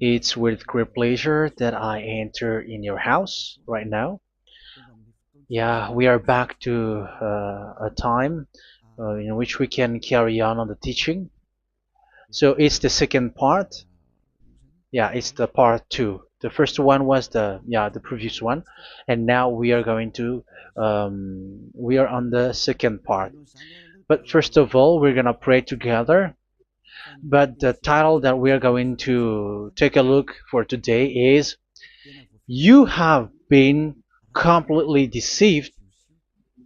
It's with great pleasure that I enter in your house right now. Yeah, we are back to a time in which we can carry on the teaching. So it's the second part. Yeah, it's the part two. The first one was the previous one, and now we are going to we are on the second part. But first of all, we're gonna pray together. But the title that we are going to take a look for today is "You have been completely deceived,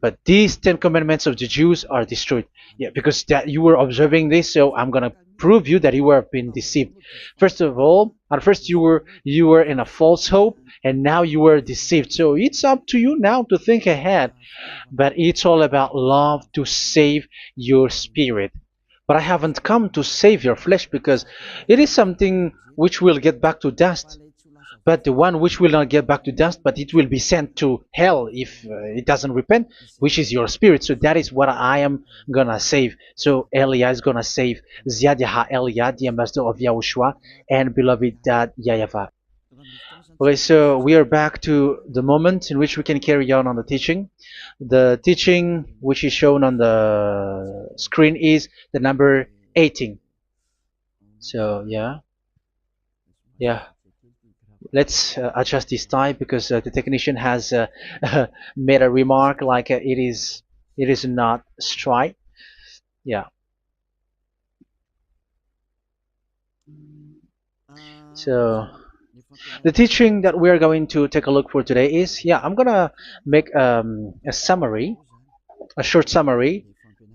but these 10 commandments of the Jews are destroyed." Yeah, because that you were observing this, so I'm gonna prove you that you were being deceived. First of all, at first you were in a false hope, and now you were deceived. So it's up to you now to think ahead. But it's all about love to save your spirit. But I haven't come to save your flesh, because it is something which will get back to dust. But the one which will not get back to dust, but it will be sent to hell if it doesn't repent, which is your spirit. So that is what I am gonna save. So Elia is gonna save Ziadiha Elia, the ambassador of Yahushua, and beloved dad YAHVAH. Okay, so we are back to the moment in which we can carry on the teaching. The teaching which is shown on the screen is the number 18. So yeah, let's adjust this time, because the technician has made a remark like it is not straight. Yeah. So the teaching that we are going to take a look for today is, I'm gonna make a summary, a short summary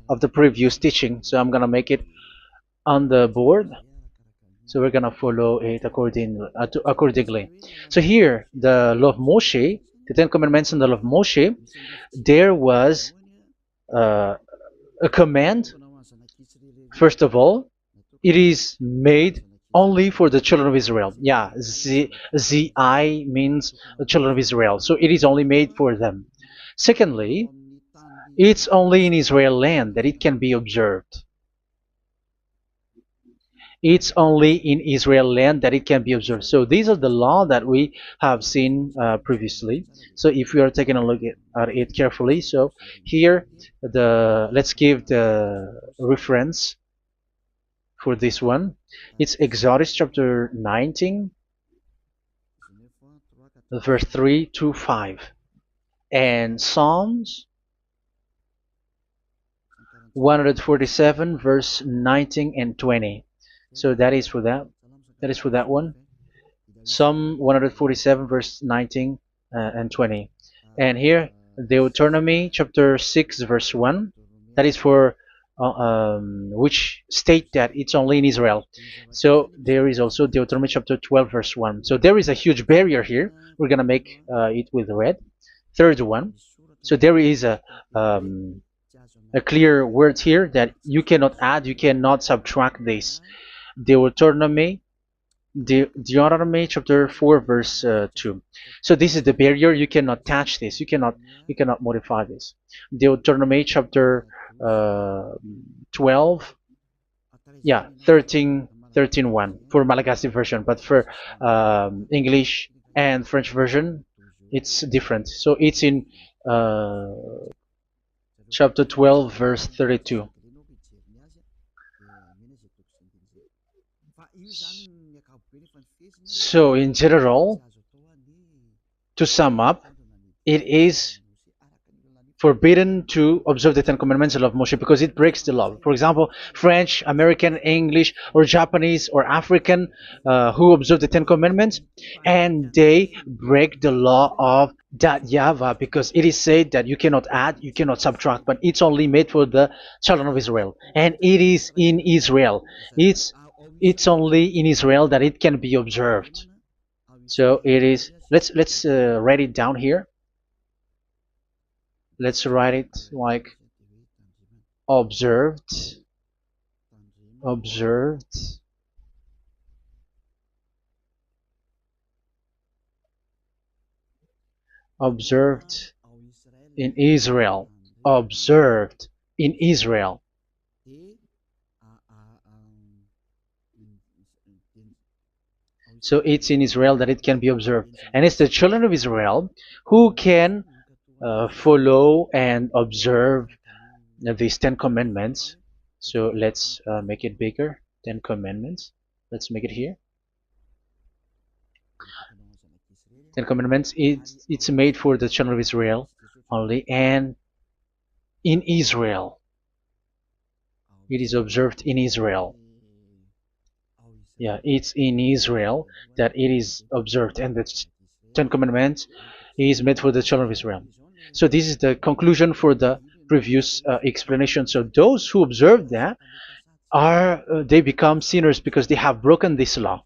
of the previous teaching. So I'm gonna make it on the board. So we're gonna follow it accordingly. So here, the law of Moshe, the Ten Commandments and the law of Moshe, there was uh, a command. First of all, it is made only for the children of Israel. Yeah, Z-I means the children of Israel. So it is only made for them. Secondly, it's only in Israel land that it can be observed. It's only in Israel land that it can be observed. So these are the law that we have seen previously. So if we are taking a look at it carefully, so here let's give the reference for this one. It's Exodus chapter 19, verse 3 to 5, and Psalms 147, verse 19 and 20. So that is for that. That is for that one. Psalm 147, verse 19 and 20. And here, Deuteronomy chapter 6, verse 1. That is for which state that it's only in Israel. So there is also Deuteronomy chapter 12, verse 1. So there is a huge barrier here. We're going to make it with red. Third one. So there is a clear word here that you cannot add, you cannot subtract this. Deuteronomy chapter 4, verse 2. So this is the barrier. You cannot touch this. You cannot modify this. Deuteronomy chapter 12, 13 1 for Malagasy version, but for English and French version, it's different. So it's in chapter 12, verse 32. So in general, to sum up, it is forbidden to observe the Ten Commandments of Moshe, because it breaks the law. For example, French, American, English, or Japanese, or African who observe the Ten Commandments, and they break the law of that YAHVAH, because it is said that you cannot add, you cannot subtract, but it's only made for the children of Israel, and it is in Israel. It's only in Israel that it can be observed. So it is. Let's write it down here. Let's write it like observed, observed, observed in Israel, observed in Israel. So it's in Israel that it can be observed. And it's the children of Israel who can follow and observe these 10 commandments. So let's make it bigger. 10 commandments. Let's make it here. 10 commandments. It's made for the children of Israel only, and in Israel. It is observed in Israel. Yeah, it's in Israel that it is observed, and the 10 commandments is made for the children of Israel. So this is the conclusion for the previous explanation. So those who observe that are they become sinners because they have broken this law.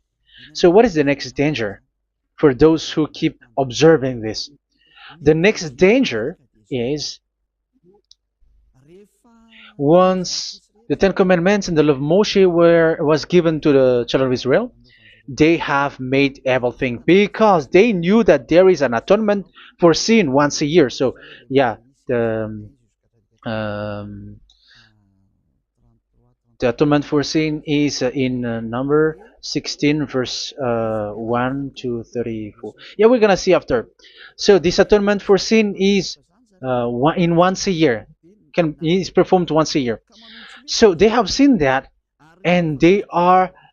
So what is the next danger for those who keep observing this? The next danger is once the Ten Commandments and the law of Moshe was given to the children of Israel, they have made everything because they knew that there is an atonement for sin once a year. So yeah, um, the atonement for sin is in number 16 verse 1 to 34. Yeah, we're gonna see after. So this atonement for sin is once a year, is performed once a year. So they have seen that, and they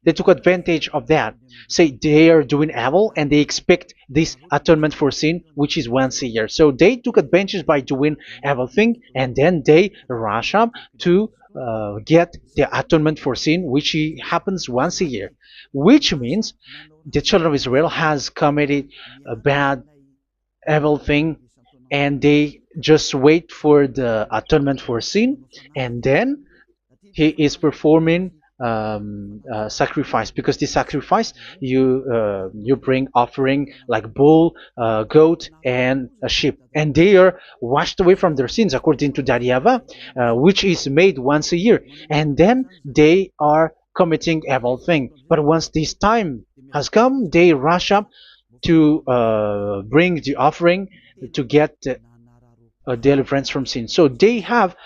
took advantage of that. Say they are doing evil and they expect this atonement for sin, which is once a year. So they took advantage by doing everything, and then they rush up to get the atonement for sin, which happens once a year, which means the children of Israel has committed a bad, evil thing, and they just wait for the atonement for sin, and then he is performing sacrifice, because this sacrifice you bring offering like bull, goat, and a sheep, and they are washed away from their sins according to that YAHVAH, which is made once a year, and then they are committing evil thing. But once this time has come, they rush up to bring the offering to get deliverance from sin. So they have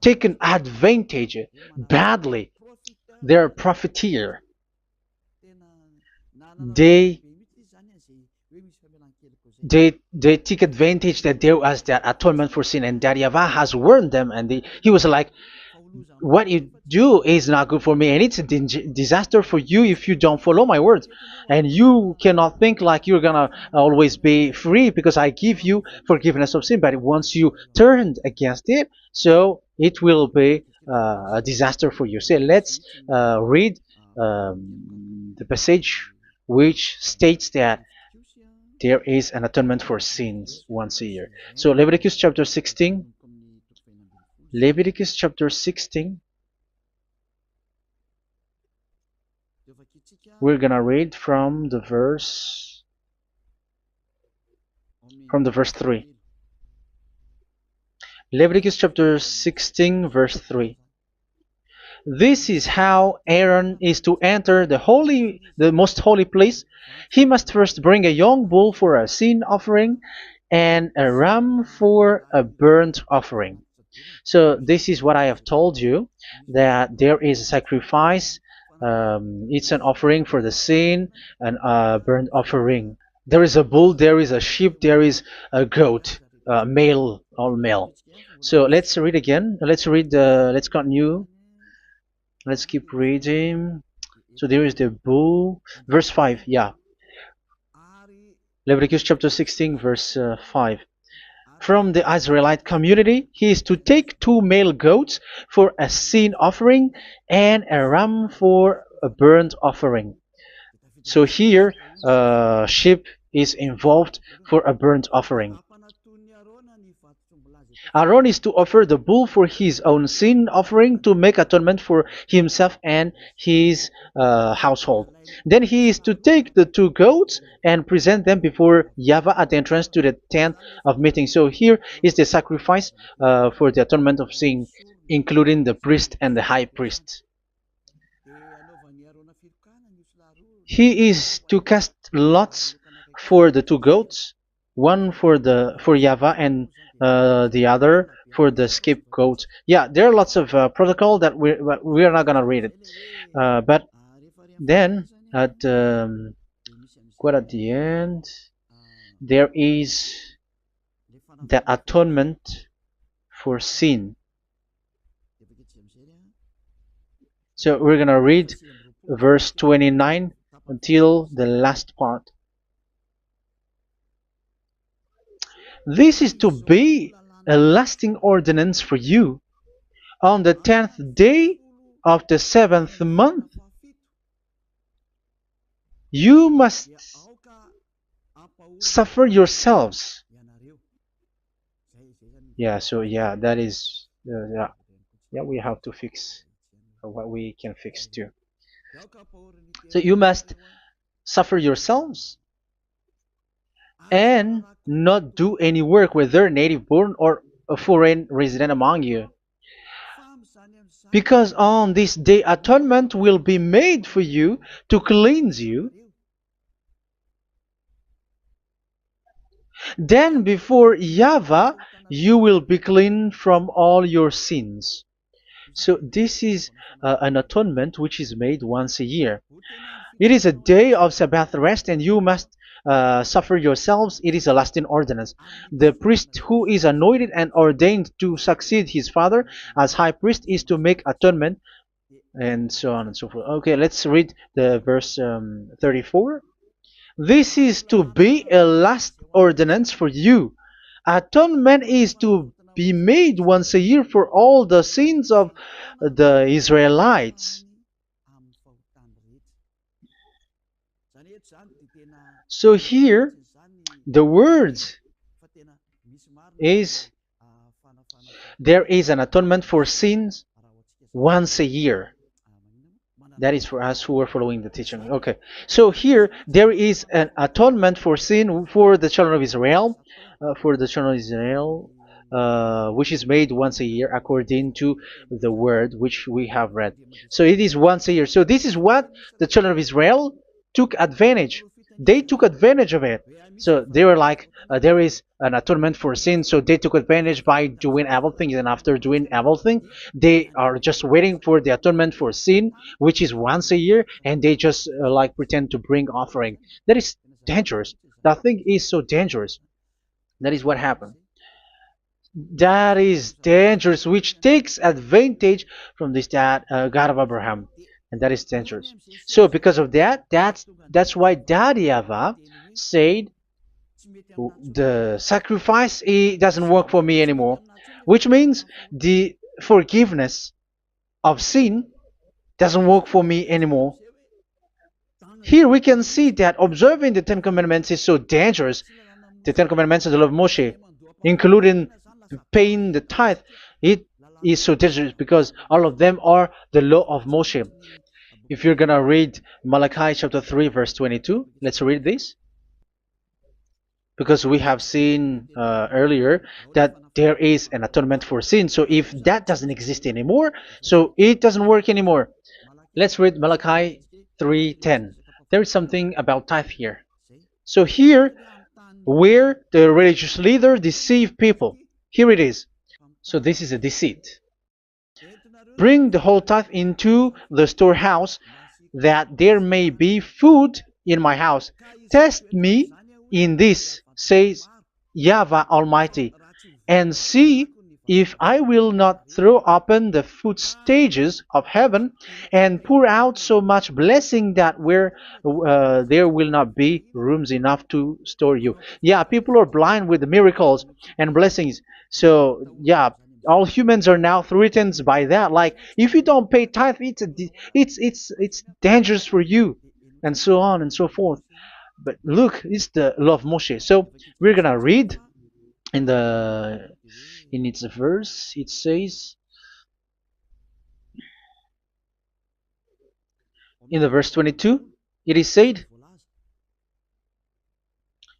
taken advantage badly. They're a profiteer. They they take advantage that there was that atonement for sin, and that YAHVAH has warned them, and he was like, what you do is not good for me, and it's a disaster for you if you don't follow my words. And you cannot think like you're gonna always be free because I give you forgiveness of sin, but once you turned against it, so it will be a disaster for you. So let's read the passage which states that there is an atonement for sins once a year. So Leviticus chapter 16. Leviticus chapter 16. We're gonna read from the verse 3. Leviticus chapter 16 verse 3. This is how Aaron is to enter the most holy place. He must first bring a young bull for a sin offering and a ram for a burnt offering. So this is what I have told you, that there is a sacrifice. It's an offering for the sin, and a burnt offering. There is a bull, there is a sheep, there is a goat, male, all male. So let's read again. Let's continue. Let's keep reading. So there is the bull, verse 5. Yeah, Leviticus chapter 16 verse 5. From the Israelite community, he is to take 2 male goats for a sin offering and a ram for a burnt offering. So here, sheep is involved for a burnt offering. Aaron is to offer the bull for his own sin offering to make atonement for himself and his household. Then he is to take the 2 goats and present them before YAHVAH at the entrance to the tent of meeting. So here is the sacrifice for the atonement of sin, including the priest and the high priest. He is to cast lots for the 2 goats, one for YAHVAH and the other for the scapegoat. Yeah, there are lots of protocol that we are not gonna read it, but then at quite at the end, there is the atonement for sin. So we're gonna read verse 29 until the last part. This is to be a lasting ordinance for you. On the 10th day of the 7th month, you must suffer yourselves. Yeah, so yeah, that is, yeah, we have to fix what we can fix too. So you must suffer yourselves and not do any work, whether native born or a foreign resident among you. Because on this day atonement will be made for you to cleanse you. Then before YAHVAH you will be clean from all your sins. So this is an atonement which is made once a year. It is a day of Sabbath rest, and you must suffer yourselves. It is a lasting ordinance. The priest who is anointed and ordained to succeed his father as high priest is to make atonement, and so on and so forth. Okay, let's read the verse 34. This is to be a last ordinance for you. Atonement is to be made once a year for all the sins of the Israelites. So here, the words is there is an atonement for sins once a year. That is for us who are following the teaching. Okay, so here there is an atonement for sin for the children of Israel, which is made once a year according to the word which we have read. So it is once a year. So this is what the children of Israel took advantage. They took advantage of it. So they were like, there is an atonement for sin. So they took advantage by doing everything, and after doing everything, they are just waiting for the atonement for sin, which is once a year, and they just like pretend to bring offering. That is dangerous. That thing is so dangerous. That is what happened. That is dangerous, which takes advantage from this God of Abraham, and that is dangerous. So because of that, that's why Daddy Ava said the sacrifice it doesn't work for me anymore, which means the forgiveness of sin doesn't work for me anymore. Here we can see that observing the Ten Commandments is so dangerous. The Ten Commandments of the law of Moshe, including paying the tithe, it is so dangerous because all of them are the law of Moshe. If you're gonna read Malachi chapter 3 verse 22, let's read this. Because we have seen earlier that there is an atonement for sin. So if that doesn't exist anymore, so it doesn't work anymore. Let's read Malachi 3:10. There is something about tithe here. So here, where the religious leader deceive people, here it is. So this is a deceit. Bring the whole tithe into the storehouse, that there may be food in my house. Test me in this, says YAHVAH Almighty, and see if I will not throw open the food stages of heaven and pour out so much blessing that where there will not be rooms enough to store you. Yeah, people are blind with the miracles and blessings. So yeah, all humans are now threatened by that. Like if you don't pay tithe, it's dangerous for you, and so on and so forth. But look, it's the law of Moshe. So we're gonna read in the in its verse. It says in the verse 22. It is said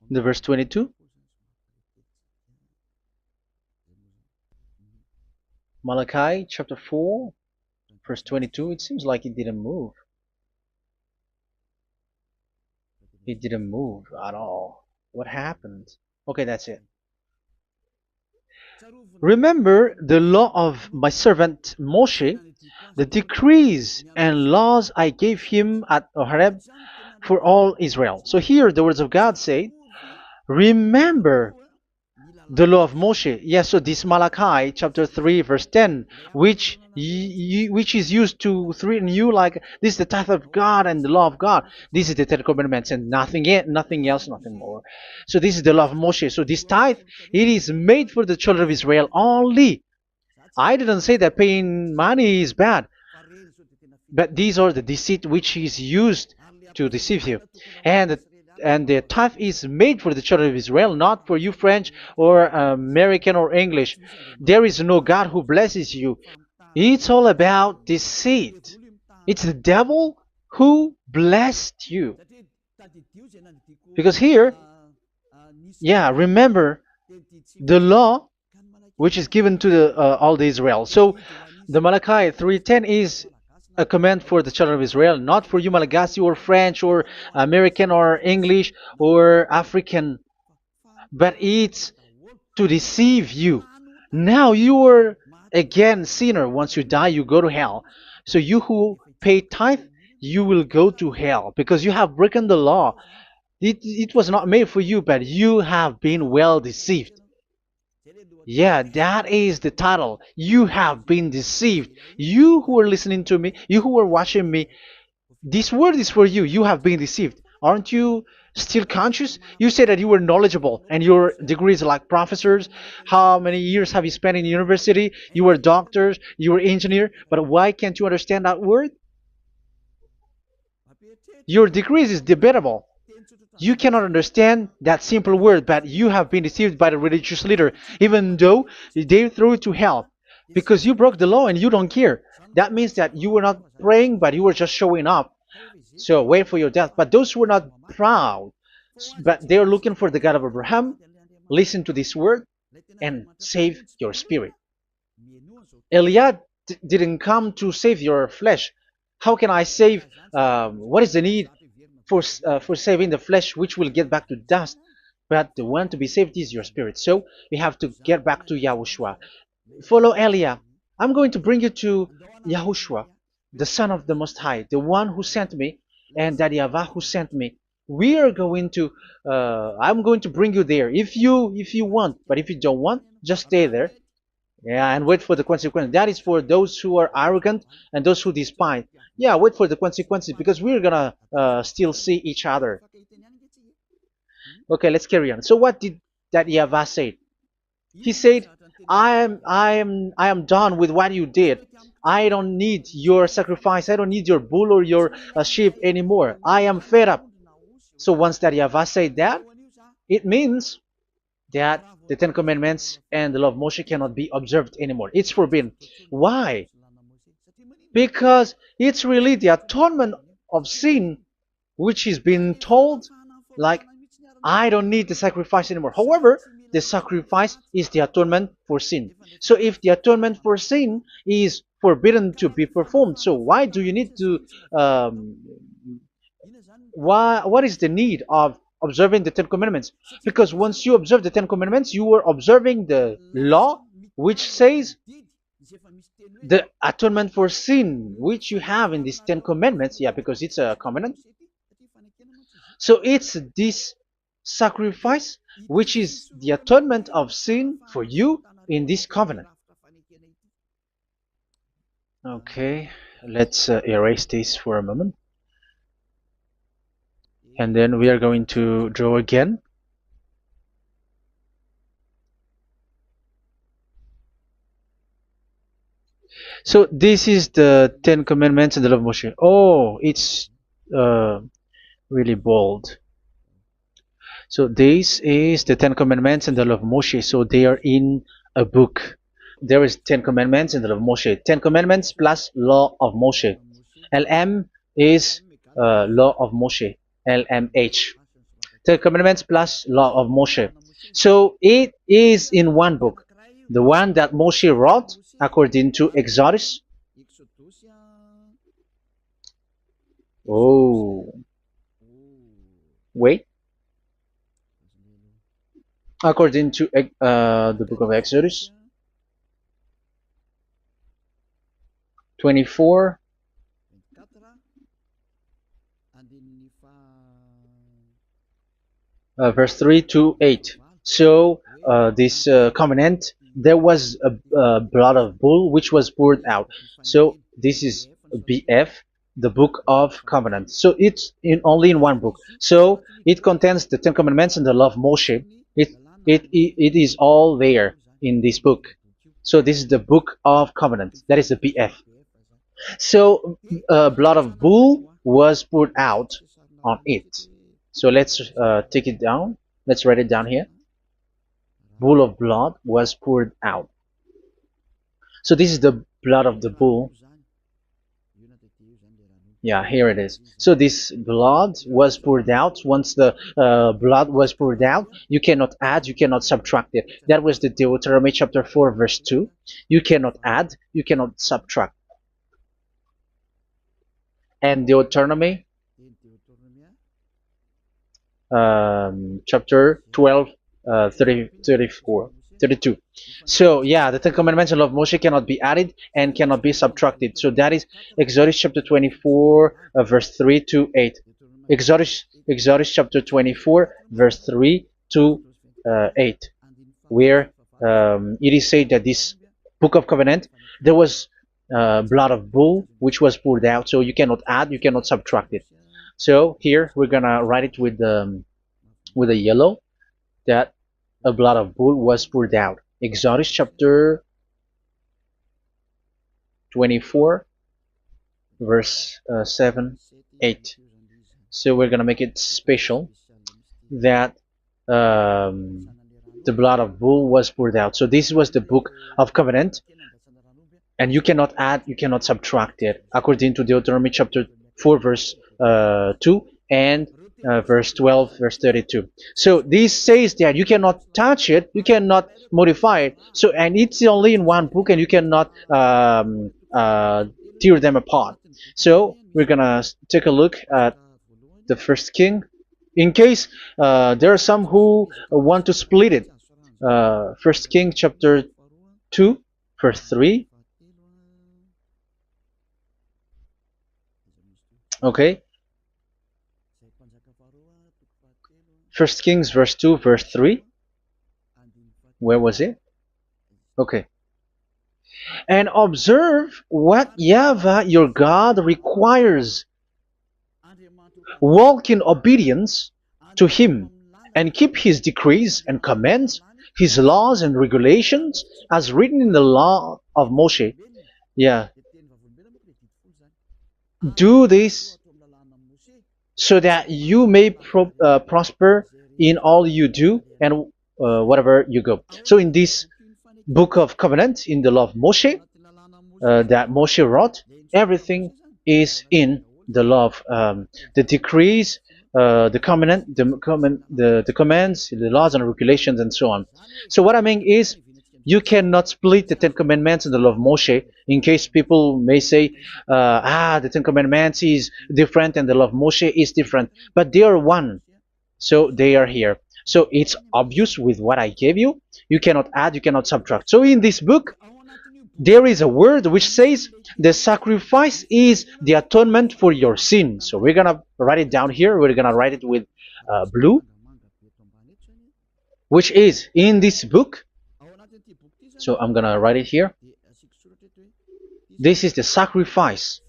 in the verse 22. Malachi chapter 4 verse 22. It seems like it didn't move. It didn't move at all. What happened? Okay, that's it. Remember the law of my servant Moshe, the decrees and laws I gave him at Horeb for all Israel. So here the words of God say, remember the law of Moshe. Yes, so this Malachi chapter 3 verse 10, which is used to threaten you like this is the tithe of God and the law of God. This is the Ten Commandments and nothing else, nothing more. So this is the law of Moshe. So this tithe, it is made for the children of Israel only. I didn't say that paying money is bad, but these are the deceit which is used to deceive you. And and the tithe is made for the children of Israel, not for you French or American or English. There is no God who blesses you. It's all about deceit. It's the devil who blessed you. Because here, yeah, remember the law which is given to all the Israel. So the Malachi 3:10 is a command for the children of Israel, not for you Malagasy or French or American or English or African, but it's to deceive you. Now you are again sinner. Once you die, you go to hell. So you who pay tithe, you will go to hell because you have broken the law. It was not made for you, but you have been well deceived. Yeah, that is the title. You have been deceived. You who are listening to me, you who are watching me, this word is for you. You have been deceived. Aren't you still conscious? You say that you were knowledgeable and your degrees are like professors. How many years have you spent in university? You were doctors, you were engineer, but why can't you understand that word? Your degrees is debatable. You cannot understand that simple word, but you have been deceived by the religious leader, even though they threw you to hell because you broke the law and you don't care. That means that you were not praying, but you were just showing up. So wait for your death. But those who are not proud, but they are looking for the God of Abraham, listen to this word and save your spirit. Eliah didn't come to save your flesh. How can I save? What is the need for saving the flesh, which will get back to dust? But the one to be saved is your spirit. So we have to get back to Yahushua. Follow Eliah. I'm going to bring you to Yahushua, the Son of the Most High, the one who sent me, and that YAHVAH who sent me. We are going to. I'm going to bring you there if you want, but if you don't want, just stay there. Yeah, and wait for the consequences. That is for those who are arrogant and those who despise. Yeah, wait for the consequences because we're gonna still see each other. Okay, let's carry on. So what did that YAHVAH say? He said, I am done with what you did. I don't need your sacrifice. I don't need your bull or your sheep anymore. I am fed up. So once that YAHVAH said that, it means that the Ten Commandments and the law of Moshe cannot be observed anymore. It's forbidden. Why? Because it's really the atonement of sin which is being told, like, I don't need the sacrifice anymore. However, the sacrifice is the atonement for sin. So if the atonement for sin is forbidden to be performed, so why do you need to what is the need of observing the Ten Commandments? Because once you observe the Ten Commandments, you are observing the law which says the atonement for sin which you have in these Ten Commandments. Yeah, because it's a covenant. So it's this sacrifice which is the atonement of sin for you in this covenant. Okay, let's erase this for a moment. And then we are going to draw again. So this is the Ten Commandments and the law of Moshe. Oh, it's really bold. So this is the Ten Commandments and the law of Moshe. So they are in a book. There is Ten Commandments and the law of Moshe. Ten Commandments plus law of Moshe. LM is law of Moshe. LMH. Ten Commandments plus law of Moshe. So it is in one book. The one that Moshe wrote according to Exodus. Oh, wait. according to the book of Exodus 24, verse 3 to 8. So this covenant, there was a blood of bull which was poured out. So this is BF, the book of covenant. So it's only in one book. So it contains the Ten Commandments and the law of Moshe. It is all there in this book. So this is the book of covenant. That is the BF. So blood of bull was poured out on it. So let's take it down. Let's write it down here. Bull of blood was poured out. So this is the blood of the bull. Yeah, here it is. So this blood was poured out. Once the blood was poured out, you cannot add, you cannot subtract it. That was the Deuteronomy chapter 4, verse 2. You cannot add, you cannot subtract. And Deuteronomy chapter 12, 32. So yeah, the Ten Commandments and law of Moshe cannot be added and cannot be subtracted. So that is Exodus chapter 24, verse 3 to 8. Exodus chapter 24, verse 3 to 8, where it is said that this book of covenant, there was blood of bull which was poured out. So you cannot add, you cannot subtract it. So here we're gonna write it with a yellow, that a blood of bull was poured out. Exodus chapter 24, verse 7, 8. So we're gonna make it special that the blood of bull was poured out. So this was the book of covenant, and you cannot add, you cannot subtract it, according to Deuteronomy chapter 4, verse 2 and verse 12, verse 32. So this says that you cannot touch it, you cannot modify it. So, and it's only in one book, and you cannot tear them apart. So we're gonna take a look at the first king, in case there are some who want to split it. First King chapter 2, verse 3. Okay. First Kings verse 2, verse 3. Where was it? Okay. And observe what YAHVAH your God requires. Walk in obedience to him, and keep his decrees and commands, his laws and regulations, as written in the law of Moshe. Yeah. Do this so that you may prosper in all you do and whatever you go. So in this book of covenant, in the law of Moshe, that Moshe wrote, everything is in the law of the decrees, the covenant, the commands, the laws and regulations, and so on. So what I mean is, you cannot split the Ten Commandments and the law of Moshe. In case people may say, the Ten Commandments is different and the law of Moshe is different, but they are one. So they are here. So it's obvious with what I gave you. You cannot add, you cannot subtract. So in this book, there is a word which says the sacrifice is the atonement for your sin. So we're gonna write it down here. We're gonna write it with blue, which is in this book. So I'm gonna write it here. This is the sacrifice.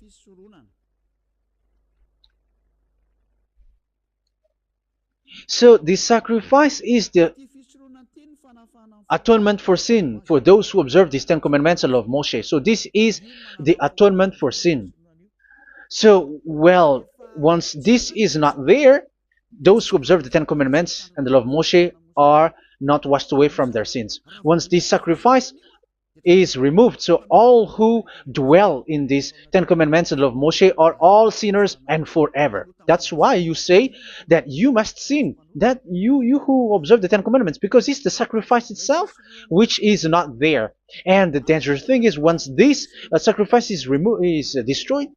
So the sacrifice is the atonement for sin for those who observe these Ten Commandments and law of Moshe. So this is the atonement for sin. So, well, once this is not there, those who observe the Ten Commandments and the law of Moshe are not washed away from their sins. Once this sacrifice is removed, so all who dwell in these Ten Commandments and law of Moshe are all sinners and forever. That's why you say that you must sin, that you who observe the Ten Commandments, because it's the sacrifice itself which is not there. And the dangerous thing is, once this sacrifice is destroyed,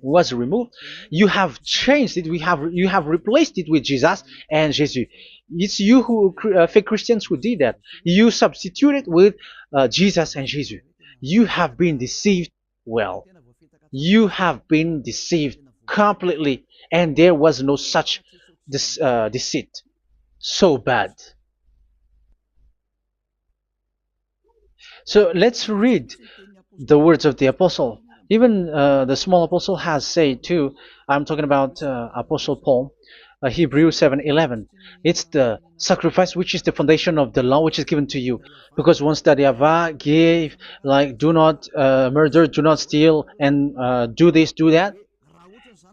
was removed. You have changed it. You have replaced it with Jesus and Jesus. It's you who fake Christians who did that. You substituted with Jesus and Jesus. You have been deceived. Well, you have been deceived completely, and there was no such deceit. So bad. So let's read the words of the apostle. Even the small apostle has said too. I'm talking about Apostle Paul, Hebrews 7:11. It's the sacrifice which is the foundation of the law which is given to you. Because once that YAHVAH gave, like, do not murder, do not steal, and do this, do that,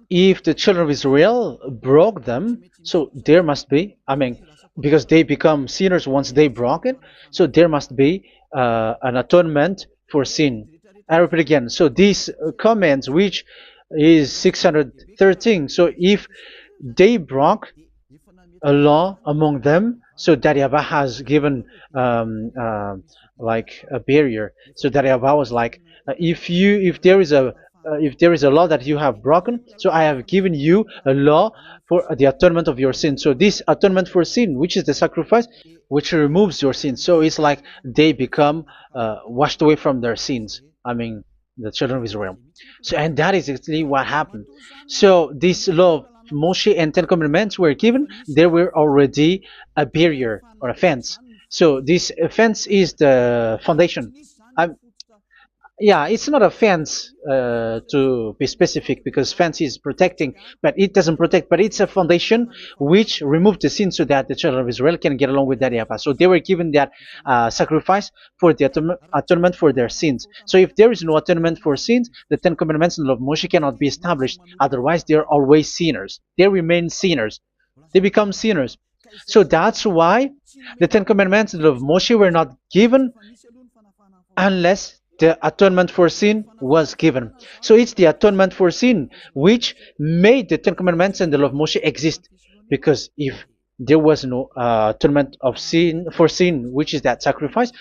if the children of Israel broke them, so there must be, I mean, because they become sinners once they broke it, so there must be an atonement for sin. I repeat again. So these comments, which is 613, so if they broke a law among them, so that YAHVAH has given like a barrier. So that YAHVAH was like, if there is a law that you have broken, so I have given you a law for the atonement of your sin. So this atonement for sin, which is the sacrifice, which removes your sin. So it's like they become washed away from their sins. I mean, the children of Israel. So, and that is exactly what happened. So this law of Moshe and Ten Commandments were given. There were already a barrier or a fence. So this fence is the foundation. I'm, yeah, it's not a fence to be specific, because fence is protecting, but it doesn't protect. But it's a foundation which removed the sin so that the children of Israel can get along with that YAHVAH. So they were given that sacrifice for the atonement for their sins. So if there is no atonement for sins, the Ten Commandments and the law of Moshe cannot be established. Otherwise, they are always sinners. They remain sinners. They become sinners. So that's why the Ten Commandments and the law of Moshe were not given unless the atonement for sin was given. So it's the atonement for sin which made the Ten Commandments and the law of Moshe exist. Because if there was no atonement of sin for sin, which is that sacrifice,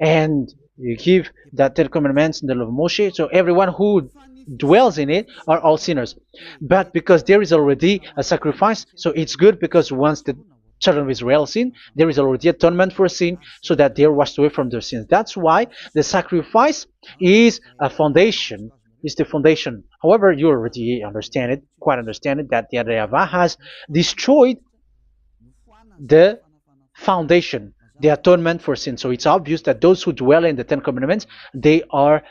and you give that Ten Commandments and the law of Moshe, so everyone who dwells in it are all sinners. But because there is already a sacrifice, so it's good, because once the children of Israel sin, there is already atonement for sin, so that they are washed away from their sins. That's why the sacrifice is a foundation, is the foundation. However, you already understand it, quite understand it, that the YAHVAH has destroyed the foundation, the atonement for sin. So it's obvious that those who dwell in the Ten Commandments, they are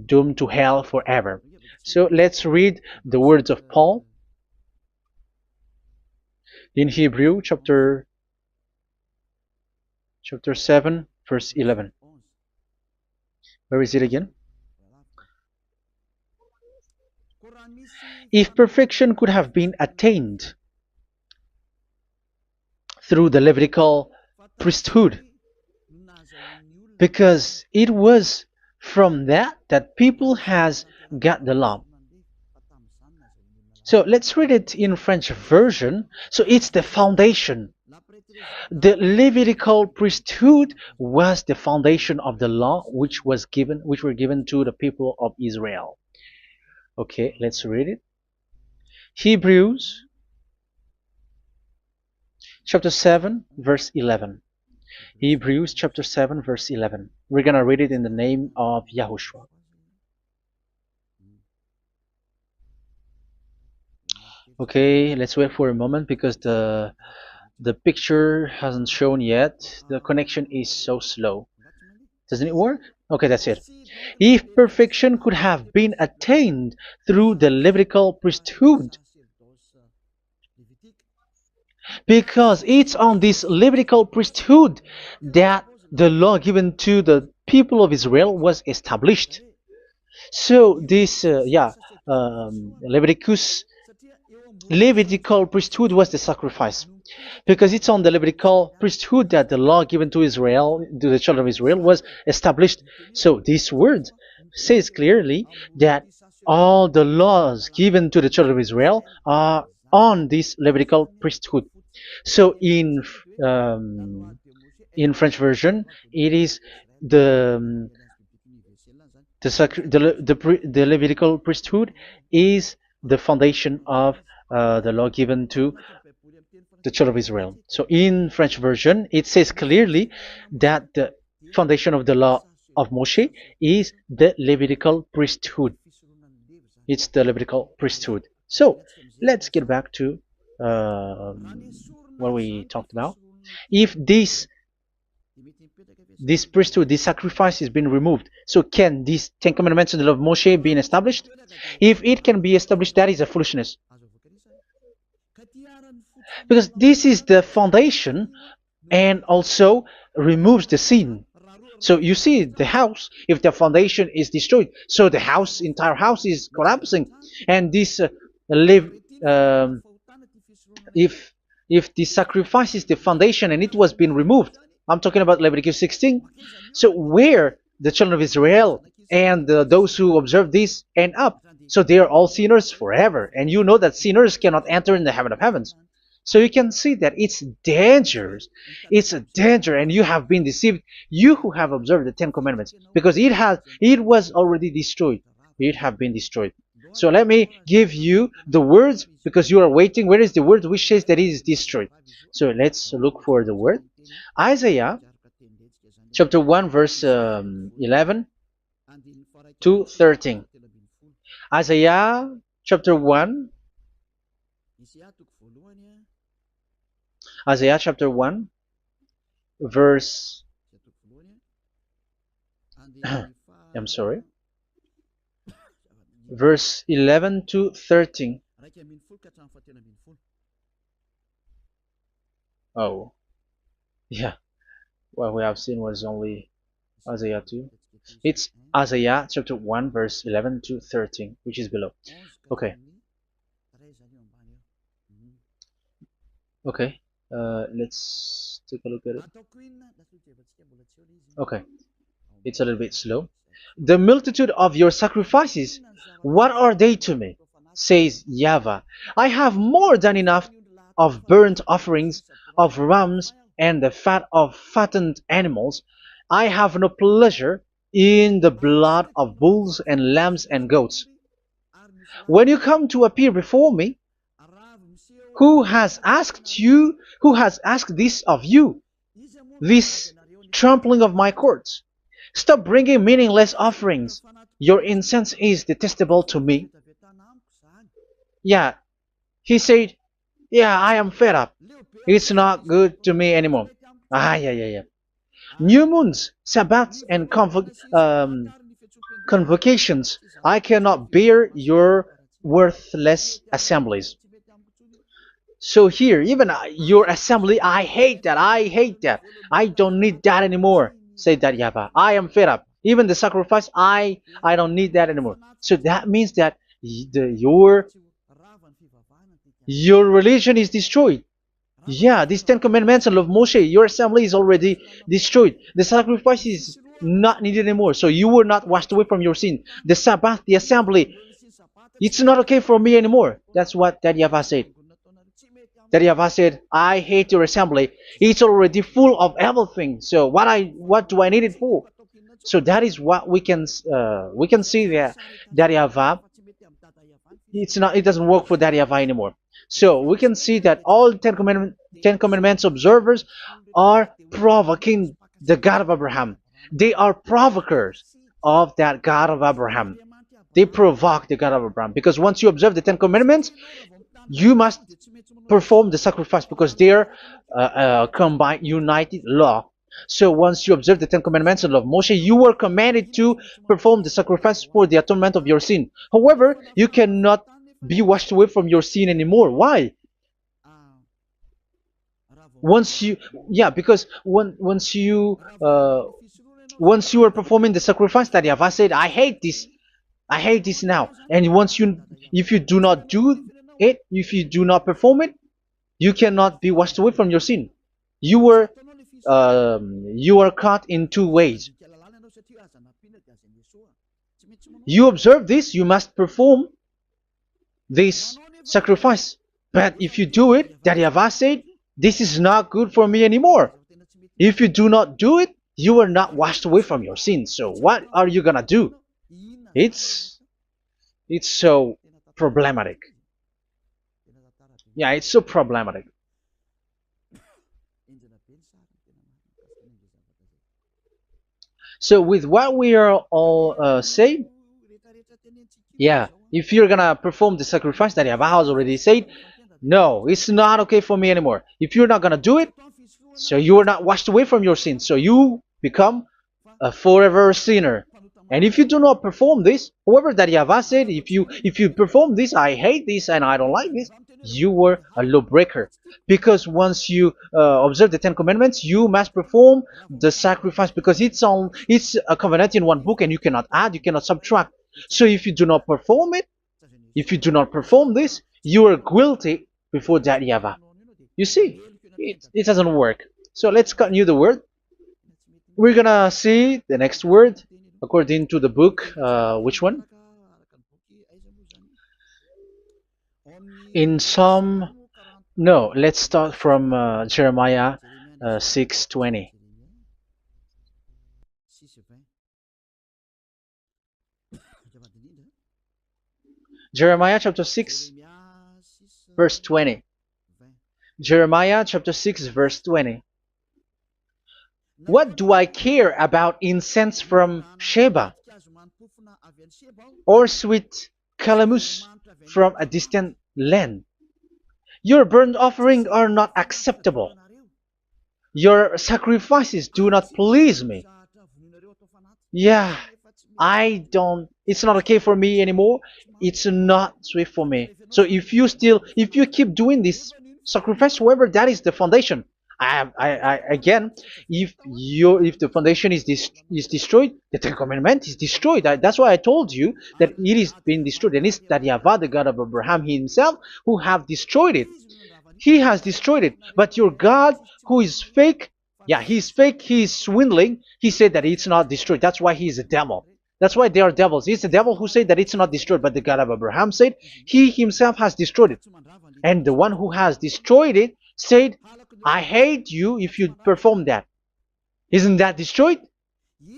doomed to hell forever. So let's read the words of Paul in Hebrew chapter 7 verse 11. Where is it again? If perfection could have been attained through the Levitical priesthood, because it was from that people has got the law. So let's read it in French version. So it's the foundation. The Levitical priesthood was the foundation of the law which were given to the people of Israel. Okay, let's read it. Hebrews chapter 7 verse 11. Hebrews chapter 7 verse 11. We're gonna read it in the name of YAHOSHUAH. Okay, let's wait for a moment, because the picture hasn't shown yet. The connection is so slow. Doesn't it work? Okay, that's it. If perfection could have been attained through the Levitical priesthood, because it's on this Levitical priesthood that the law given to the people of Israel was established. So this, Levitical priesthood was the sacrifice, because it's on the Levitical priesthood that the law given to Israel, to the children of Israel, was established. So this word says clearly that all the laws given to the children of Israel are on this Levitical priesthood. So in French version, it is the The Levitical priesthood is the foundation of the law given to the children of Israel. So in French version, it says clearly that the foundation of the law of Moshe is the Levitical priesthood. It's the Levitical priesthood. So let's get back to what we talked about. If this priesthood, this sacrifice is being removed, so can these Ten Commandments and the law of Moshe be established? If it can be established, that is a foolishness. Because this is the foundation and also removes the sin. So you see the house, if the foundation is destroyed, so the house, entire house is collapsing. And this if the sacrifice is the foundation and it was being removed, I'm talking about Leviticus 16. So where the children of Israel and those who observe this end up? So they are all sinners forever. And you know that sinners cannot enter in the heaven of heavens. So you can see that it's dangerous. It's a danger, and you have been deceived, you who have observed the Ten Commandments, because it was already destroyed. It have been destroyed. So let me give you the words, because you are waiting. Where is the word which says that it is destroyed? So let's look for the word. Isaiah chapter 1 verse 11 to 13. Isaiah chapter 1. Isaiah chapter 1 verse I'm sorry, verse 11 to 13. Oh, yeah, what we have seen was only Isaiah 2. It's Isaiah chapter 1 verse 11 to 13, which is below. Okay. Okay. Let's take a look at it. Okay, it's a little bit slow. The multitude of your sacrifices, what are they to me? Says YAHVAH. I have more than enough of burnt offerings, of rams, and the fat of fattened animals. I have no pleasure in the blood of bulls and lambs and goats. When you come to appear before me, who has asked you? Who has asked this of you? This trampling of my courts. Stop bringing meaningless offerings. Your incense is detestable to me. Yeah, he said, yeah, I am fed up. It's not good to me anymore. Yeah. New moons, Sabbaths, and convocations. I cannot bear your worthless assemblies. So here, even your assembly, I hate that. I hate that. I don't need that anymore. Said that YAHVAH. I am fed up. Even the sacrifice, I don't need that anymore. So that means that your religion is destroyed. Yeah, these Ten Commandments and love Moshe, your assembly is already destroyed. The sacrifice is not needed anymore. So you were not washed away from your sin. The Sabbath, the assembly, it's not okay for me anymore. That's what that YAHVAH said. That YAHVAH said, I hate your assembly. It's already full of everything. So what do I need it for? So that is what we can see there. That YAHVAH, it doesn't work for that YAHVAH anymore. So we can see that all Ten Commandments observers are provoking the God of Abraham. They are provokers of that God of Abraham. They provoke the God of Abraham, because once you observe the Ten Commandments, you must perform the sacrifice, because they are combined, united law. So once you observe the Ten Commandments and love Moshe, you were commanded to perform the sacrifice for the atonement of your sin. However, you cannot be washed away from your sin anymore. Why? Because once you are performing the sacrifice, that YAHVAH said, I hate this now. And if you do not do it, if you do not perform it, you cannot be washed away from your sin. You are caught in two ways. You observe this, you must perform this sacrifice. But if you do it, that YAHVAH said, this is not good for me anymore. If you do not do it, you are not washed away from your sins. So what are you gonna do? It's it's so problematic. Yeah, it's so problematic. So with what we are all saying, yeah, if you're gonna perform the sacrifice that Yahweh has already said, no, it's not okay for me anymore. If you're not gonna do it, so you are not washed away from your sins, so you become a forever sinner. And if you do not perform this, however that Yahweh said, if you perform this, I hate this and I don't like this, you were a lawbreaker. Because once you observe the Ten Commandments, you must perform the sacrifice because it's a covenant in one book and you cannot add, you cannot subtract. So if you do not perform it, if you do not perform this, you are guilty before that Yahweh. You see, it doesn't work. So let's continue the word. We're gonna see the next word according to the book. Which one? In Psalm. No, let's start from Jeremiah 6:20. Jeremiah chapter 6, verse 20. Jeremiah chapter 6, verse 20. What do I care about incense from Sheba or sweet calamus from a distant land? Your burnt offerings are not acceptable. Your sacrifices do not please me. Yeah, it's not okay for me anymore. It's not sweet for me. So if you keep doing this sacrifice, however, that is the foundation. Again, if the foundation is destroyed, the Ten Commandment is destroyed. That's why I told you that it is being destroyed, and it's that Yahweh, the God of Abraham himself, who have destroyed it. He has destroyed it. But your God, who is fake, yeah, he's fake, he's swindling. He said that it's not destroyed. That's why he is a devil. That's why they are devils. It's the devil who said that it's not destroyed, but the God of Abraham said he himself has destroyed it. And the one who has destroyed it said, I hate you if you perform that. Isn't that destroyed?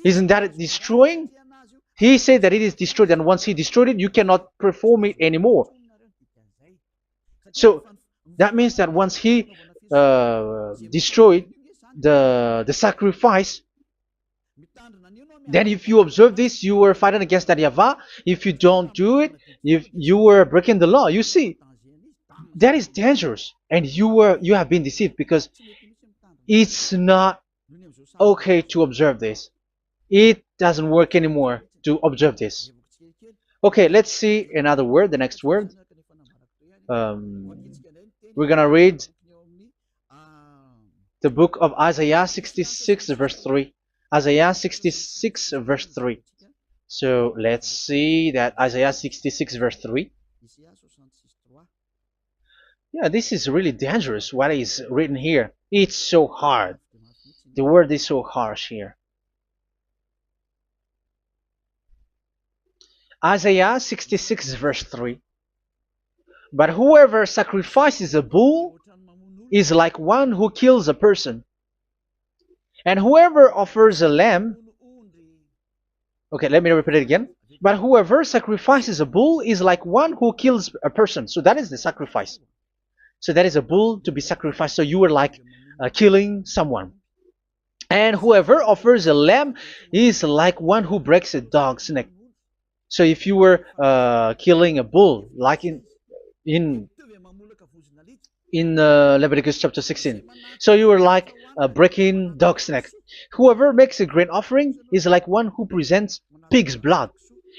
Isn't that destroying? He said that it is destroyed, and once he destroyed it, you cannot perform it anymore. So that means that once he destroyed the sacrifice, then if you observe this, you were fighting against that Yahweh. If you don't do it, if you were breaking the law, you see, that is dangerous, and you have been deceived because it's not okay to observe this. It doesn't work anymore to observe this. Okay, let's see another word, the next word. We're gonna read the book of Isaiah 66 verse 3. Isaiah 66 verse 3. So let's see that Isaiah 66 verse 3. Yeah, this is really dangerous what is written here. It's so hard. The word is so harsh here. Isaiah 66 verse 3. But whoever sacrifices a bull is like one who kills a person. And whoever offers a lamb... Okay, let me repeat it again. But whoever sacrifices a bull is like one who kills a person. So that is the sacrifice. So that is a bull to be sacrificed. So you were like killing someone. And whoever offers a lamb is like one who breaks a dog's neck. So if you were killing a bull, like in Leviticus chapter 16, so you were like breaking dog's neck. Whoever makes a grain offering is like one who presents pig's blood.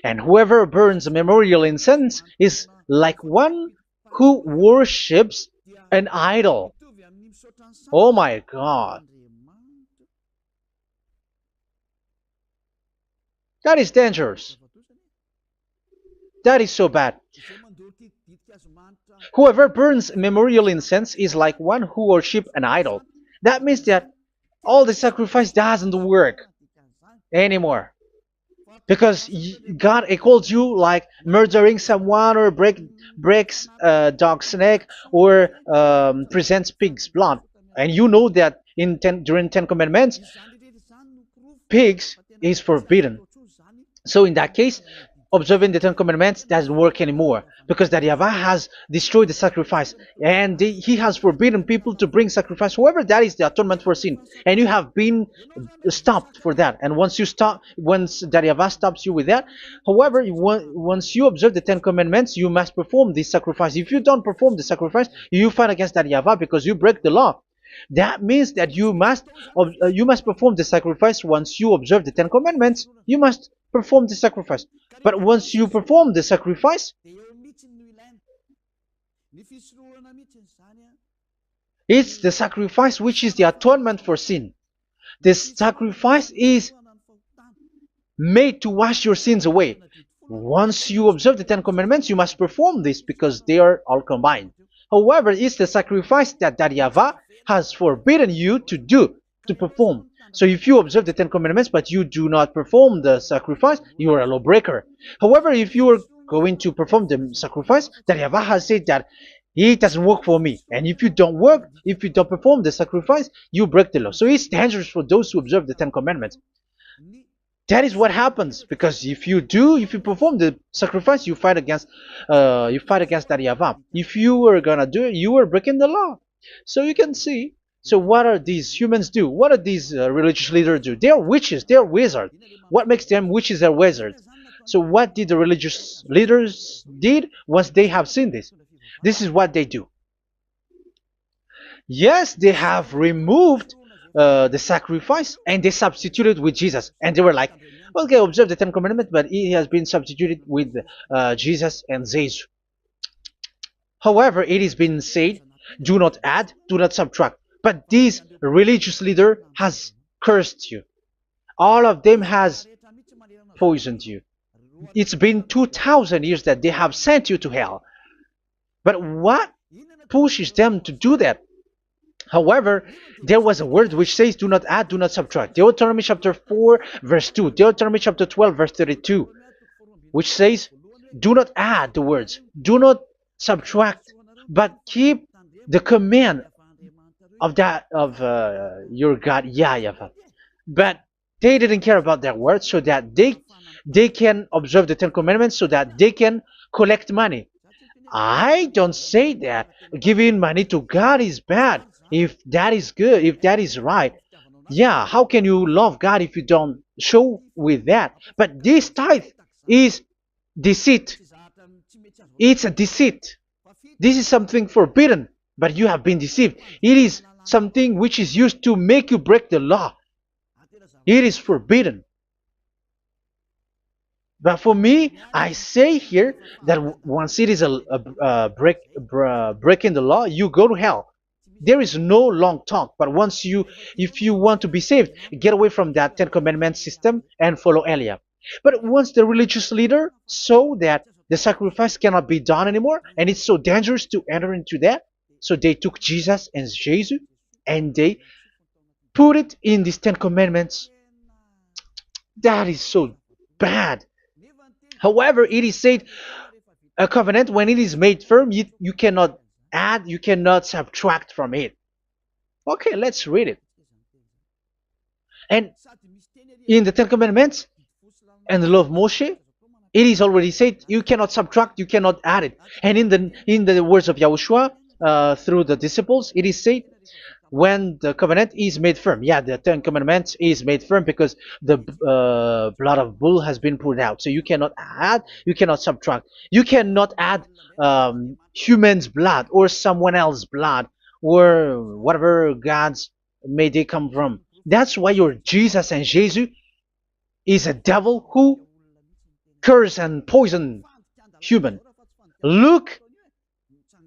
And whoever burns a memorial incense is like one who worships an idol. Oh my God. That is dangerous. That is so bad. Whoever burns memorial incense is like one who worships an idol. That means that all the sacrifice doesn't work anymore. Because God calls you like murdering someone or breaks a dog's neck or presents pig's blood. And you know that during Ten Commandments, pigs is forbidden. So in that case, observing the Ten Commandments doesn't work anymore because that Yahweh has destroyed the sacrifice and he has forbidden people to bring sacrifice. However, that is the atonement for sin, and you have been stopped for that. And once that Yahweh stops you with that, however, once you observe the Ten Commandments, you must perform this sacrifice. If you don't perform the sacrifice, you fight against that Yahweh because you break the law. That means that you must perform the sacrifice. Once you observe the Ten Commandments, you must perform the sacrifice. But once you perform the sacrifice, it's the sacrifice which is the atonement for sin. This sacrifice is made to wash your sins away. Once you observe the Ten Commandments, you must perform this because they are all combined. However, it's the sacrifice that Yahweh has forbidden you to perform. So if you observe the Ten Commandments but you do not perform the sacrifice, you are a lawbreaker. However, if you are going to perform the sacrifice, that Yahweh has said that it doesn't work for me. And if you don't perform the sacrifice, you break the law. So it's dangerous for those who observe the Ten Commandments. That is what happens, because if you perform the sacrifice, you fight against that Yahweh. If you are gonna do it, you are breaking the law. So you can see. So what are these humans do? What are these religious leaders do? They are witches. They are wizards. What makes them witches or wizards? So what did the religious leaders did once they have seen this? This is what they do. Yes, they have removed the sacrifice and they substituted with Jesus, and they were like, okay, observe the Ten Commandments, but it has been substituted with Jesus and Jesus. However, it has been said, do not add, do not subtract. But this religious leader has cursed you. All of them has poisoned you. It's been 2,000 years that they have sent you to hell. But what pushes them to do that? However, there was a word which says, do not add, do not subtract. Deuteronomy chapter 4, verse 2. Deuteronomy chapter 12, verse 32. Which says, do not add the words. Do not subtract. But keep the command of your God, YAHVAH. But they didn't care about that word, so that they can observe the Ten Commandments, so that they can collect money. I don't say that giving money to God is bad. If that is good, if that is right, yeah, how can you love God if you don't show with that? But this tithe is deceit. It's a deceit. This is something forbidden, but you have been deceived. It is something which is used to make you break the law. It is forbidden. But for me, I say here that once it is breaking the law, you go to hell. There is no long talk. But if you want to be saved, get away from that Ten Commandments system and follow Eliab. But once the religious leader saw that the sacrifice cannot be done anymore, and it's so dangerous to enter into that, so they took Jesus and Jesus and they put it in these Ten Commandments. That is so bad. However, it is said, a covenant, when it is made firm, you cannot add, you cannot subtract from it. Okay, let's read it. And in the Ten Commandments and the law of Moshe, it is already said, you cannot subtract, you cannot add it. And in the words of YAHOSHUAH, through the disciples, it is said, when the covenant is made firm. Yeah, the Ten Commandments is made firm because the blood of bull has been poured out. So you cannot add, you cannot subtract. You cannot add human's blood or someone else's blood or whatever gods may they come from. That's why your Jesus and Jesus is a devil who curse and poison human. Look,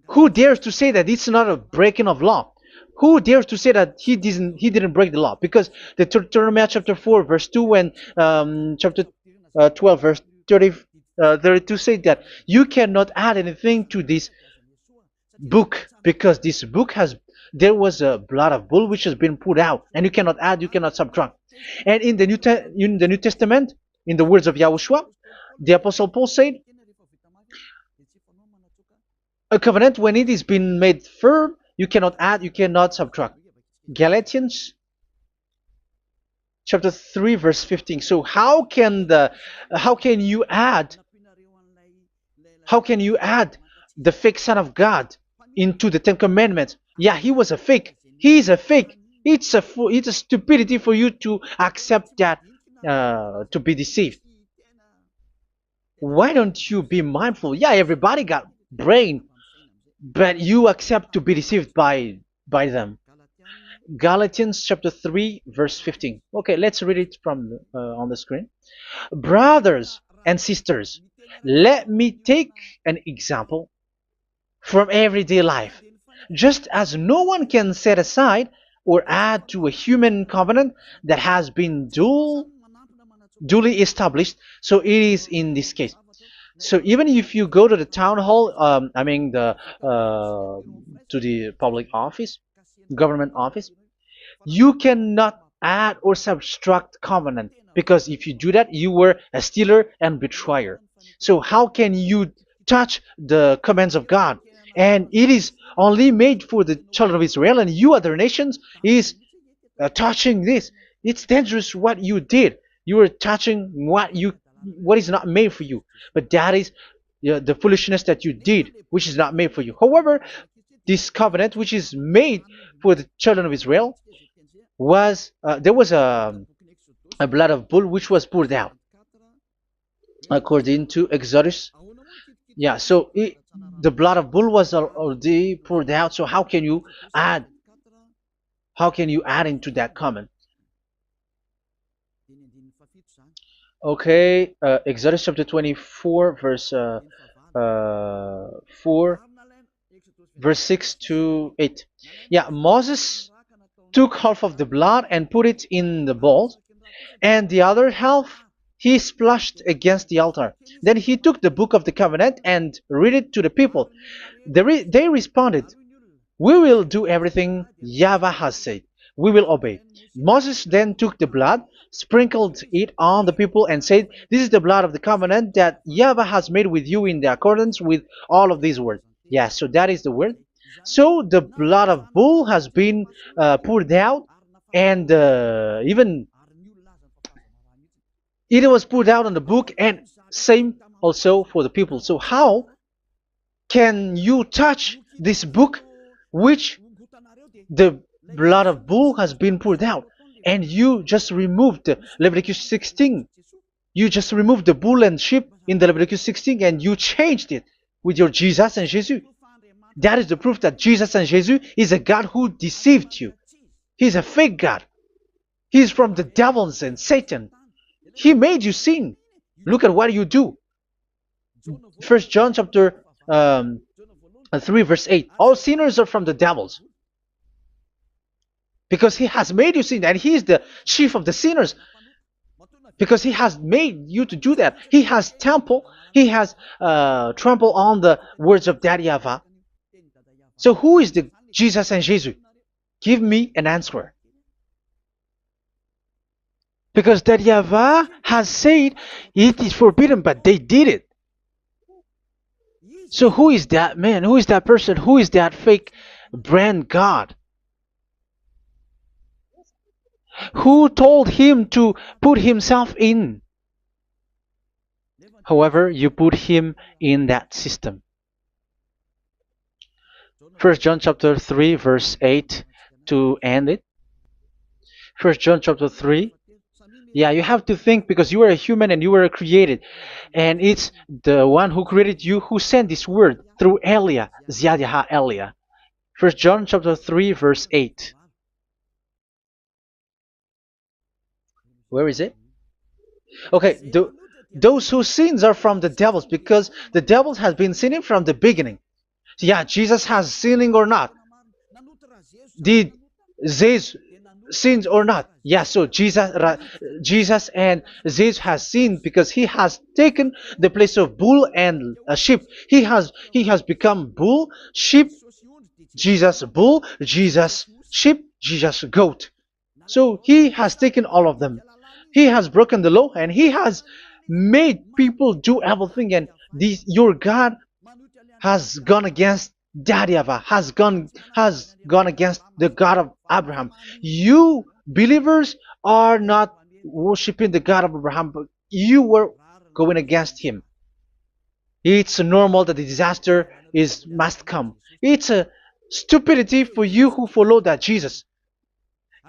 who dares to say that it's not a breaking of law? Who dares to say that he didn't break the law? Because the Deuteronomy chapter 4 verse 2 and chapter 12 verse 32 say that you cannot add anything to this book, because this book there was a blood of bull which has been put out, and you cannot add, you cannot subtract. And in the New Testament, in the words of YAHOSHUAH, the Apostle Paul said, a covenant, when it is been made firm, you cannot add, you cannot subtract. Galatians chapter 3 verse 15. So how can you add How can you add the fake Son of God into the Ten Commandments? Yeah, he was a fake. He is a fake. It's a stupidity for you to accept that, to be deceived. Why don't you be mindful? Yeah, everybody got brain, but you accept to be deceived by them. Galatians chapter 3 verse 15. Okay, let's read it from on the screen. Brothers and sisters, let me take an example from everyday life. Just as no one can set aside or add to a human covenant that has been duly established, so it is in this case. So even if you go to the town hall, I mean to the public office, government office, you cannot add or subtract covenant, because if you do that, you were a stealer and betrayer. So how can you touch the commands of God? And it is only made for the children of Israel, and you other nations is touching this. It's dangerous what you did. You are touching what is not made for you. But that is the foolishness that you did, which is not made for you. However, this covenant, which is made for the children of Israel, was there was a blood of bull which was poured out according to Exodus. Yeah, so the blood of bull was already poured out. So add how can you add into that comment? Okay, Exodus chapter 24, verse 4, verse 6 to 8. Yeah, Moses took half of the blood and put it in the bowl, and the other half he splashed against the altar. Then he took the book of the covenant and read it to the people. They responded, "We will do everything YAHVAH has said. We will obey." Moses then took the blood, sprinkled it on the people, and said, "This is the blood of the covenant that YAHVAH has made with you in the accordance with all of these words." Yeah, so that is the word. So the blood of bull has been poured out, and even it was poured out on the book, and same also for the people. So how can you touch this book which the blood of bull has been poured out, and you just removed Leviticus 16? You just removed the bull and sheep in the Leviticus 16, and you changed it with your Jesus and Jesus. That is the proof that Jesus and Jesus is a God who deceived you. He's a fake God. He's from the devils and Satan. He made you sin. Look at what you do. First John chapter 3 verse 8. All sinners are from the devils, because he has made you sin, and he is the chief of the sinners, because he has made you to do that. He has trampled on the words of Daddy YAHVAH. So who is the Jesus and Jesus? Give me an answer. Because Daddy YAHVAH has said it is forbidden, but they did it. So who is that man? Who is that person? Who is that fake brand God? Who told him to put himself in? However, you put him in that system. First John chapter 3 verse 8 to end it. First John chapter 3. Yeah, you have to think, because you are a human and you were created. And it's the one who created you who sent this word through Elia, Ziyadah Elia. First John chapter 3 verse 8. Where is it? Okay, those whose sins are from the devils, because the devils has been sinning from the beginning. Yeah, Jesus has sinning or not? Did Jesus sins or not? Yeah, so Jesus and Jesus has sinned, because he has taken the place of bull and a sheep. He has become bull, sheep, Jesus bull, Jesus sheep, Jesus goat. So he has taken all of them. He has broken the law, and he has made people do everything. And your God has gone against Daddy YAHVAH, has gone against the God of Abraham. You believers are not worshiping the God of Abraham, but you were going against him. It's normal that the disaster is must come. It's a stupidity for you who follow that Jesus.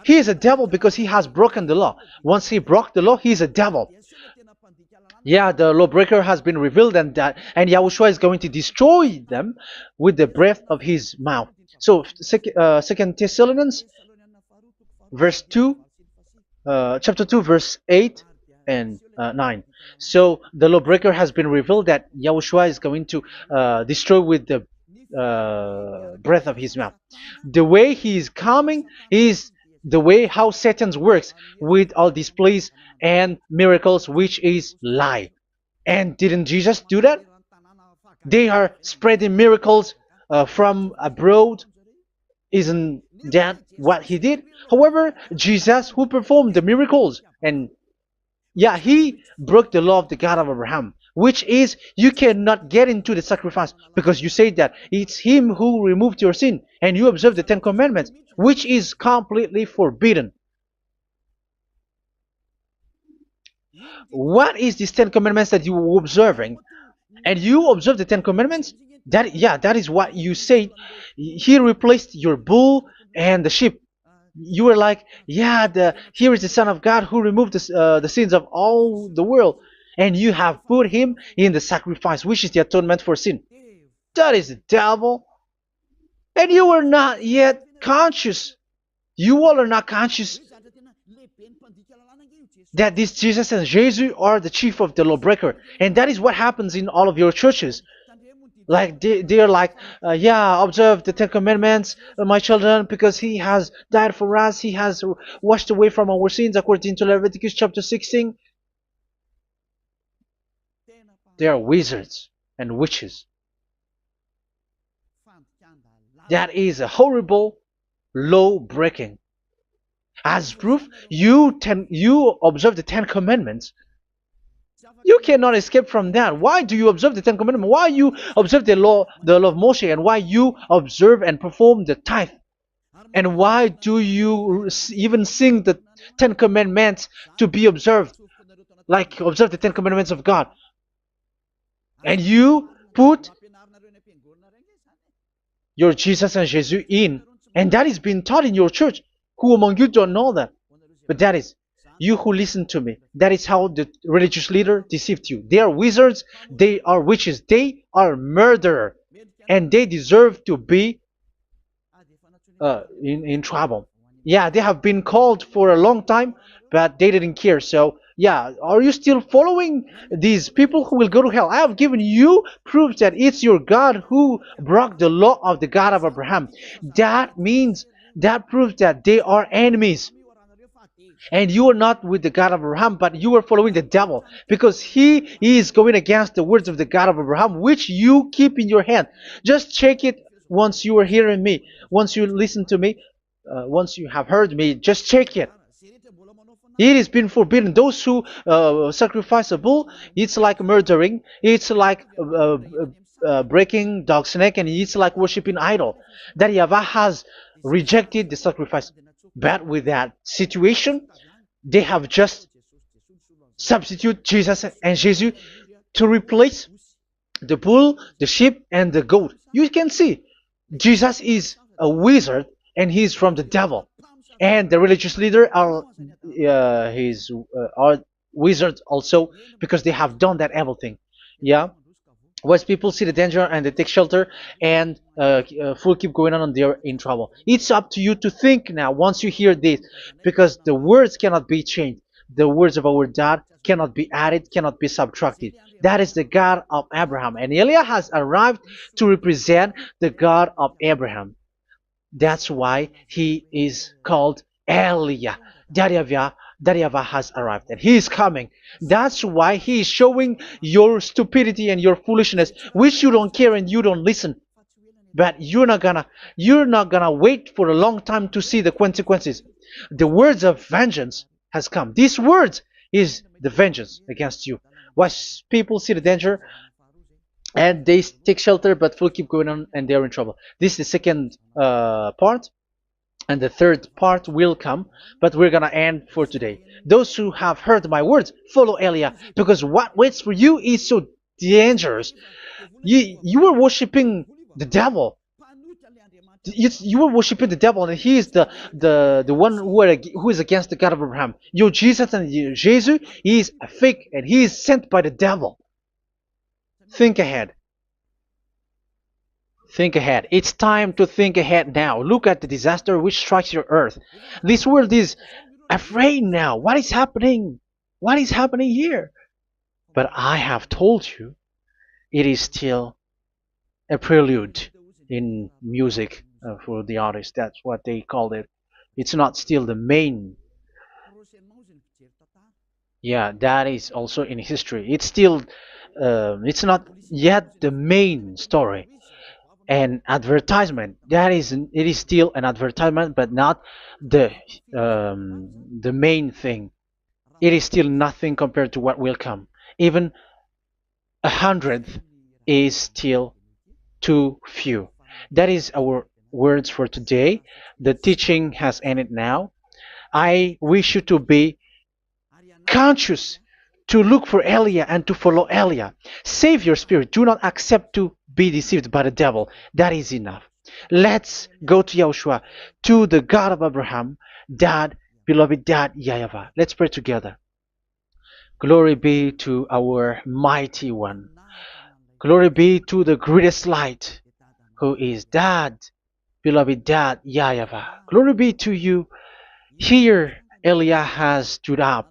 He is a devil because he has broken the law. Once he broke the law, he is a devil. Yeah, the lawbreaker has been revealed, and Yahushua is going to destroy them with the breath of his mouth. So, Second Thessalonians, verse 2, chapter 2, verse 8 and 9. So the lawbreaker has been revealed that Yahushua is going to destroy with the breath of his mouth. The way he is coming is the way how Satan works with all displays and miracles, which is lie. And didn't Jesus do that? They are spreading miracles from abroad. Isn't that what he did? However, Jesus, who performed the miracles, and yeah, he broke the law of the God of Abraham, which is you cannot get into the sacrifice because you say that it's him who removed your sin, and you observe the Ten Commandments, which is completely forbidden. What is these Ten Commandments that you were observing? And you observe the Ten Commandments? That is what you said. He replaced your bull and the sheep. You were like, yeah, here is the Son of God who removed the sins of all the world, and you have put him in the sacrifice, which is the atonement for sin. That is the devil. And you are not yet conscious. You all are not conscious that this Jesus and Jesus are the chief of the lawbreaker. And that is what happens in all of your churches. Like they are like, yeah, observe the Ten Commandments, my children, because he has died for us. He has washed away from our sins according to Leviticus chapter 16. They are wizards and witches. That is a horrible law breaking. As proof, you observe the Ten Commandments. You cannot escape from that. Why do you observe the Ten Commandments? Why you observe the law of Moshe, and why you observe and perform the tithe? And why do you even sing the Ten Commandments to be observed? Like observe the Ten Commandments of God. And you put your Jesus and Jesus in. And that is being taught in your church. Who among you don't know that? But that is you who listen to me. That is how the religious leader deceived you. They are wizards. They are witches. They are murderers. And they deserve to be in trouble. Yeah, they have been called for a long time, but they didn't care. So, yeah, are you still following these people who will go to hell? I have given you proof that it's your God who broke the law of the God of Abraham. That means, that proves that they are enemies. And you are not with the God of Abraham, but you are following the devil, because he is going against the words of the God of Abraham, which you keep in your hand. Just check it once you are hearing me, once you listen to me, once you have heard me, just check it. It has been forbidden. Those who sacrifice a bull, it's like murdering, it's like breaking dog's neck, and it's like worshiping idol. That YAHVAH has rejected the sacrifice. But with that situation, they have just substitute Jesus and Jesus to replace the bull, the sheep, and the goat. You can see Jesus is a wizard, and he is from the devil. And the religious leader are wizards also, because they have done that evil thing. Yeah. Once people see the danger and they take shelter, and full keep going on, and they're in trouble. It's up to you to think now once you hear this, because the words cannot be changed. The words of our God cannot be added, cannot be subtracted. That is the God of Abraham, and Eliah has arrived to represent the God of Abraham. That's why he is called Eliah. YAHVAH has arrived, and he is coming. That's why he is showing your stupidity and your foolishness, which you don't care and you don't listen. But you're not gonna wait for a long time to see the consequences. The words of vengeance has come. These words is the vengeance against you. Once people see the danger and they take shelter, but will keep going on, and they're in trouble. This is the second part. And the third part will come, but we're gonna end for today. Those who have heard my words, follow Eliah, because what waits for you is so dangerous. You were worshiping the devil. You were worshiping the devil, and he is the one who is against the God of Abraham. Your Jesus and your Jesus, he is a fake, and he is sent by the devil. Think ahead. Think ahead. It's time to think ahead now. Look at the disaster which strikes your earth. This world is afraid now. What is happening? What is happening here? But I have told you, it is still a prelude in music for the artist. That's what they called it. It's not still the main. Yeah, that is also in history. It's still, it's not yet the main story. And advertisement, that is, it is still an advertisement, but not the the main thing. It is still nothing compared to what will come. Even a hundredth is still too few. That is our words for today. The teaching has ended now. I wish you to be conscious, to look for Elia and to follow Elia. Save your spirit. Do not accept to be deceived by the devil. That is enough. Let's go to Yahushua, to the God of Abraham, Dad, beloved Dad, YAHVAH. Let's pray together. Glory be to our mighty one. Glory be to the greatest light, who is Dad, beloved Dad, YAHVAH. Glory be to you. Here, Elia has stood up,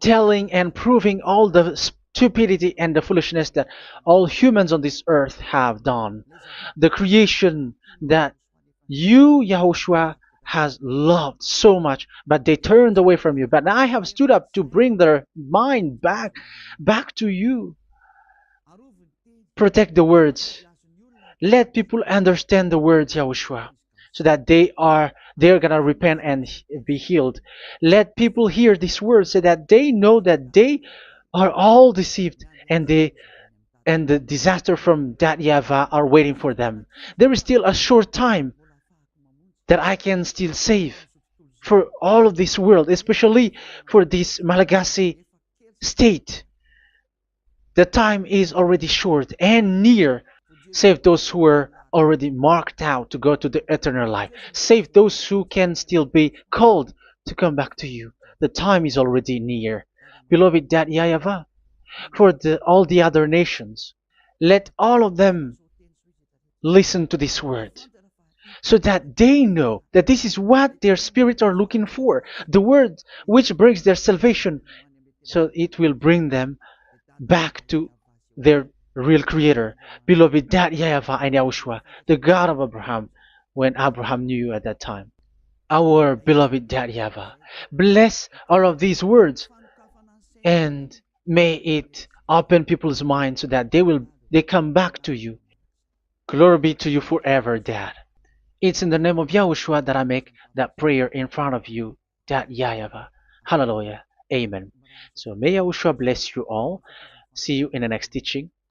telling and proving all the stupidity and the foolishness that all humans on this earth have done. The creation that you, Yahushua, has loved so much, but they turned away from you. But now I have stood up to bring their mind back to you. Protect the words. Let people understand the words, Yahushua, so that they're gonna repent and be healed. Let people hear these words so that they know that they are all deceived, and the disaster from that YAHVAH are waiting for them. There is still a short time that I can still save for all of this world, especially for this Malagasy state. The time is already short and near. Save those who are already marked out to go to the eternal life. Save those who can still be called to come back to you. The time is already near. Beloved Dad YAHVAH, for all the other nations, let all of them listen to this word, so that they know that this is what their spirits are looking for, the word which brings their salvation, so it will bring them back to their real creator, beloved Dad YAHVAH and Yahushua, the God of Abraham, when Abraham knew you at that time. Our beloved Dad YAHVAH, bless all of these words, and may it open people's minds so that they come back to you. Glory be to you forever, Dad. It's in the name of Yahushua that I make that prayer in front of you, Dad YAHVAH. Hallelujah. Amen. So may Yahushua bless you all. See you in the next teaching.